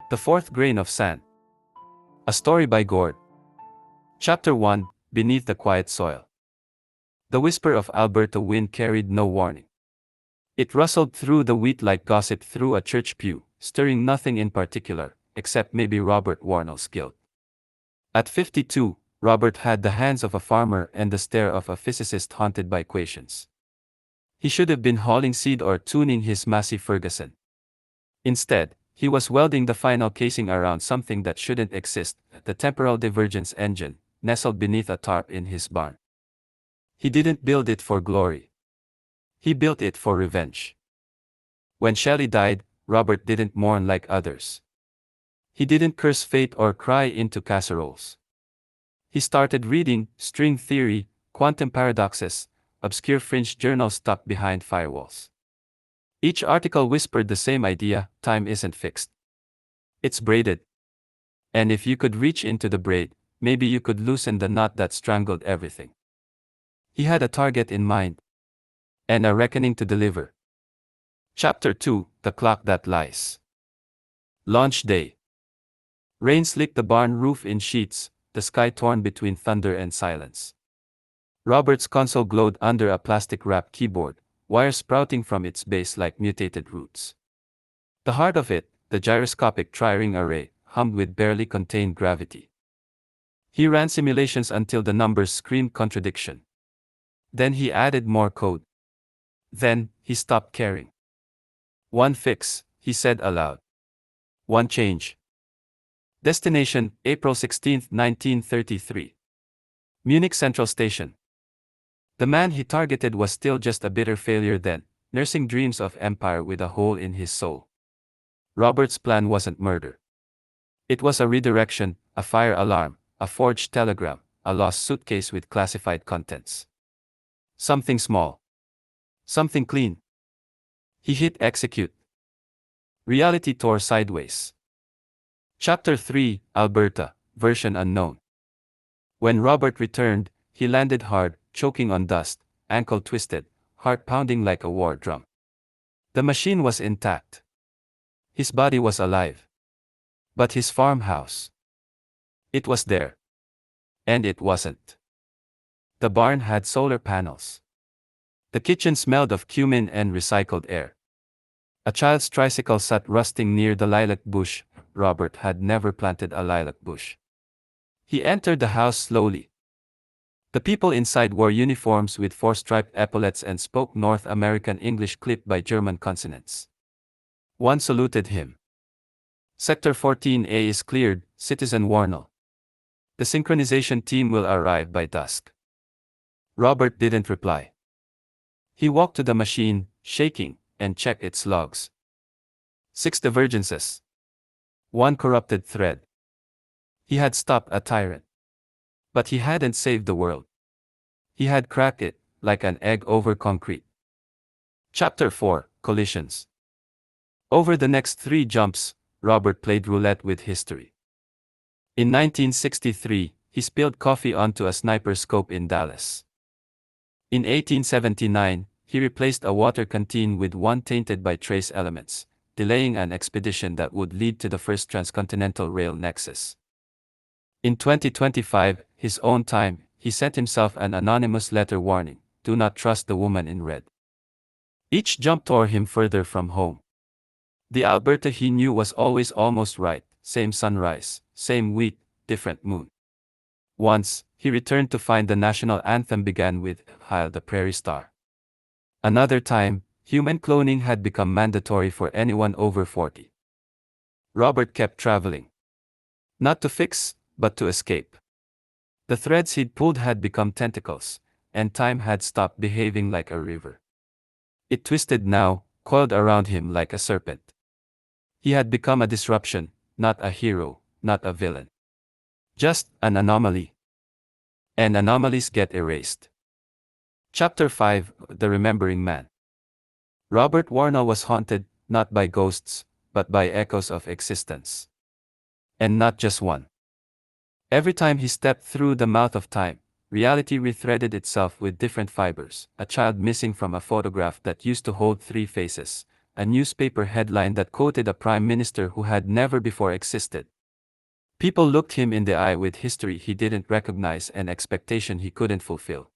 The Fourth Grain of Sand. A story by Gord. Chapter 1, Beneath the Quiet Soil. The whisper of Alberta wind carried no warning. It rustled through the wheat like gossip through a church pew, stirring nothing in particular, except maybe Robert Warnell's guilt. At 52, Robert had the hands of a farmer and the stare of a physicist haunted by equations. He should have been hauling seed or tuning his Massey Ferguson. Instead, he was welding the final casing around something that shouldn't exist, the temporal divergence engine, nestled beneath a tarp in his barn. He didn't build it for glory. He built it for revenge. When Shelley died, Robert didn't mourn like others. He didn't curse fate or cry into casseroles. He started reading string theory, quantum paradoxes, obscure fringe journals tucked behind firewalls. Each article whispered the same idea: time isn't fixed. It's braided. And if you could reach into the braid, maybe you could loosen the knot that strangled everything. He had a target in mind. And a reckoning to deliver. Chapter 2, The Clock That Lies. Launch Day. Rain slicked the barn roof in sheets, the sky torn between thunder and silence. Robert's console glowed under a plastic-wrapped keyboard, wires sprouting from its base like mutated roots. The heart of it, the gyroscopic tri-ring array, hummed with barely contained gravity. He ran simulations until the numbers screamed contradiction. Then he added more code. Then, he stopped caring. One fix, he said aloud. One change. Destination, April 16, 1933. Munich Central Station. The man he targeted was still just a bitter failure then, nursing dreams of empire with a hole in his soul. Robert's plan wasn't murder. It was a redirection, a fire alarm, a forged telegram, a lost suitcase with classified contents. Something small. Something clean. He hit execute. Reality tore sideways. Chapter 3, Alberta, version unknown. When Robert returned, he landed hard, choking on dust, ankle twisted, heart pounding like a war drum. The machine was intact. His body was alive. But his farmhouse. It was there. And it wasn't. The barn had solar panels. The kitchen smelled of cumin and recycled air. A child's tricycle sat rusting near the lilac bush. Robert had never planted a lilac bush. He entered the house slowly. The people inside wore uniforms with four-striped epaulets and spoke North American English clipped by German consonants. One saluted him. Sector 14A is cleared, Citizen Warnell. The synchronization team will arrive by dusk. Robert didn't reply. He walked to the machine, shaking, and checked its logs. 6 divergences. 1 corrupted thread. He had stopped a tyrant. But he hadn't saved the world. He had cracked it, like an egg over concrete. Chapter 4, Collisions. Over the next 3 jumps, Robert played roulette with history. In 1963, he spilled coffee onto a sniper scope in Dallas. In 1879, he replaced a water canteen with one tainted by trace elements, delaying an expedition that would lead to the first transcontinental rail nexus. In 2025, his own time, he sent himself an anonymous letter warning, "Do not trust the woman in red." Each jump tore him further from home. The Alberta he knew was always almost right, same sunrise, same wheat, different moon. Once, he returned to find the national anthem began with "Hail the Prairie Star." Another time, human cloning had become mandatory for anyone over 40. Robert kept traveling. Not to fix, but to escape. The threads he'd pulled had become tentacles, and time had stopped behaving like a river. It twisted now, coiled around him like a serpent. He had become a disruption, not a hero, not a villain. Just an anomaly. And anomalies get erased. Chapter 5, The Remembering Man. Robert Warnell was haunted, not by ghosts, but by echoes of existence. And not just one. Every time he stepped through the mouth of time, reality rethreaded itself with different fibers: a child missing from a photograph that used to hold 3 faces, a newspaper headline that quoted a prime minister who had never before existed. People looked him in the eye with history he didn't recognize and expectation he couldn't fulfill.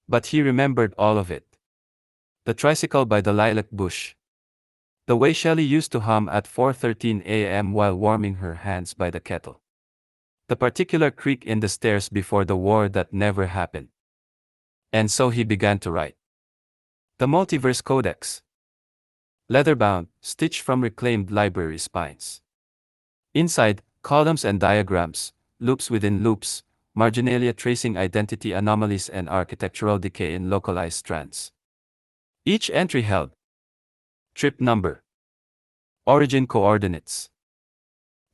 But he remembered all of it. The tricycle by the lilac bush. The way Shelley used to hum at 4:13 a.m. while warming her hands by the kettle. The particular creak in the stairs before the war that never happened. And so he began to write. The Multiverse Codex. Leather-bound, stitched from reclaimed library spines. Inside, columns and diagrams, loops within loops, marginalia tracing identity anomalies and architectural decay in localized strands. Each entry held trip number, origin coordinates,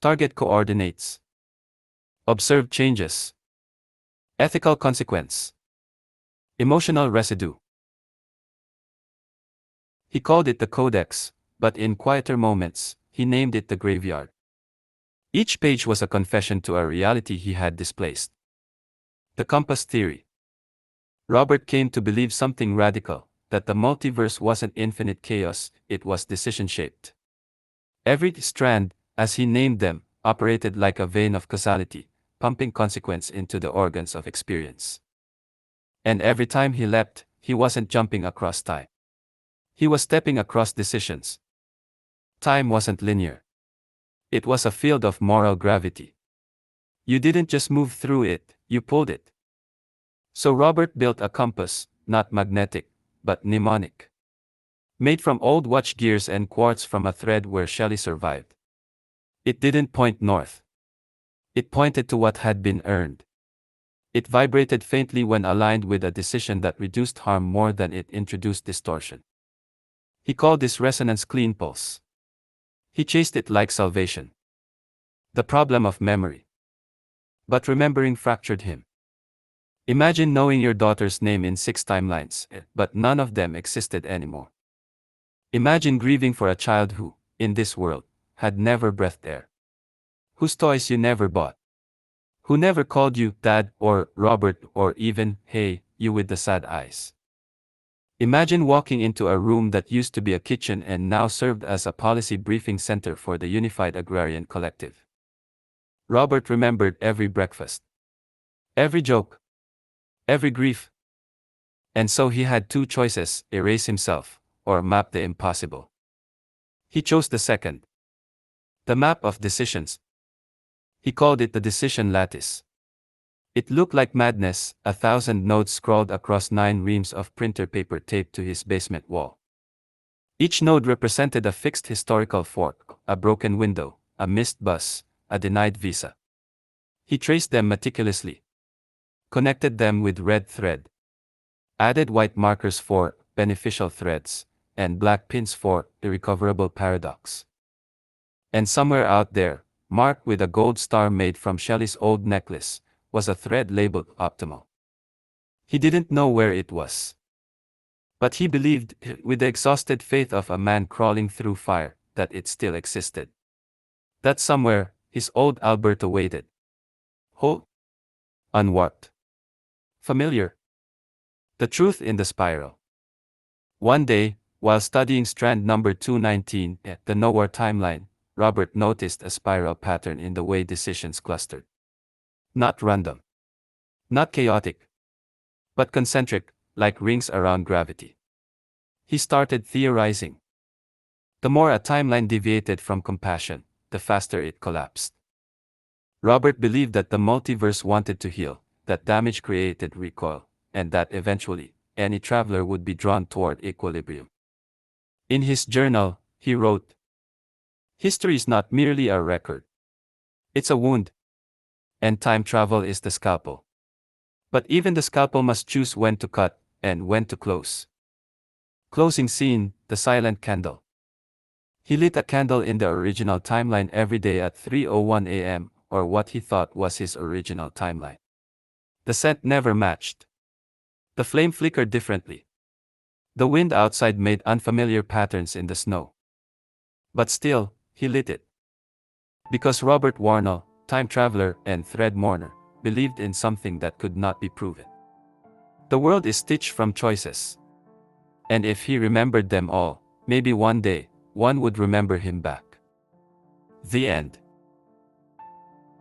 target coordinates, observed changes, ethical consequence, emotional residue. He called it the Codex, but in quieter moments, he named it the graveyard. Each page was a confession to a reality he had displaced. The compass theory. Robert came to believe something radical, that the multiverse wasn't infinite chaos, it was decision-shaped. Every strand, as he named them, operated like a vein of causality, pumping consequence into the organs of experience. And every time he leapt, he wasn't jumping across time. He was stepping across decisions. Time wasn't linear. It was a field of moral gravity. You didn't just move through it, you pulled it. So Robert built a compass, not magnetic, but mnemonic. Made from old watch gears and quartz from a thread where Shelley survived. It didn't point north. It pointed to what had been earned. It vibrated faintly when aligned with a decision that reduced harm more than it introduced distortion. He called this resonance clean pulse. He chased it like salvation. The problem of memory. But remembering fractured him. Imagine knowing your daughter's name in 6 timelines, but none of them existed anymore. Imagine grieving for a child who, in this world, had never breathed air. Whose toys you never bought. Who never called you Dad or Robert or even, hey, you with the sad eyes. Imagine walking into a room that used to be a kitchen and now served as a policy briefing center for the Unified Agrarian Collective. Robert remembered every breakfast. Every joke. Every grief. And so he had 2 choices, erase himself, or map the impossible. He chose the second. The map of decisions. He called it the decision lattice. It looked like madness, 1,000 nodes scrawled across 9 reams of printer paper taped to his basement wall. Each node represented a fixed historical fork, a broken window, a missed bus, a denied visa. He traced them meticulously. Connected them with red thread. Added white markers for beneficial threads, and black pins for irrecoverable paradox. And somewhere out there, marked with a gold star made from Shelley's old necklace, was a thread labeled optimal. He didn't know where it was. But he believed, with the exhausted faith of a man crawling through fire, that it still existed. That somewhere, his old Alberta waited. Whole. Unwarped. Familiar. The truth in the spiral. One day, while studying strand number 219, the nowhere timeline, Robert noticed a spiral pattern in the way decisions clustered. Not random. Not chaotic. But concentric, like rings around gravity. He started theorizing. The more a timeline deviated from compassion, the faster it collapsed. Robert believed that the multiverse wanted to heal, that damage created recoil, and that eventually, any traveler would be drawn toward equilibrium. In his journal, he wrote, "History is not merely a record. It's a wound. And time travel is the scalpel. But even the scalpel must choose when to cut, and when to close." Closing scene, the silent candle. He lit a candle in the original timeline every day at 3:01 a.m., or what he thought was his original timeline. The scent never matched. The flame flickered differently. The wind outside made unfamiliar patterns in the snow. But still, he lit it. Because Robert Warnell, time traveler and thread mourner, believed in something that could not be proven. The world is stitched from choices. And if he remembered them all, Maybe one day, one would remember him back. The end.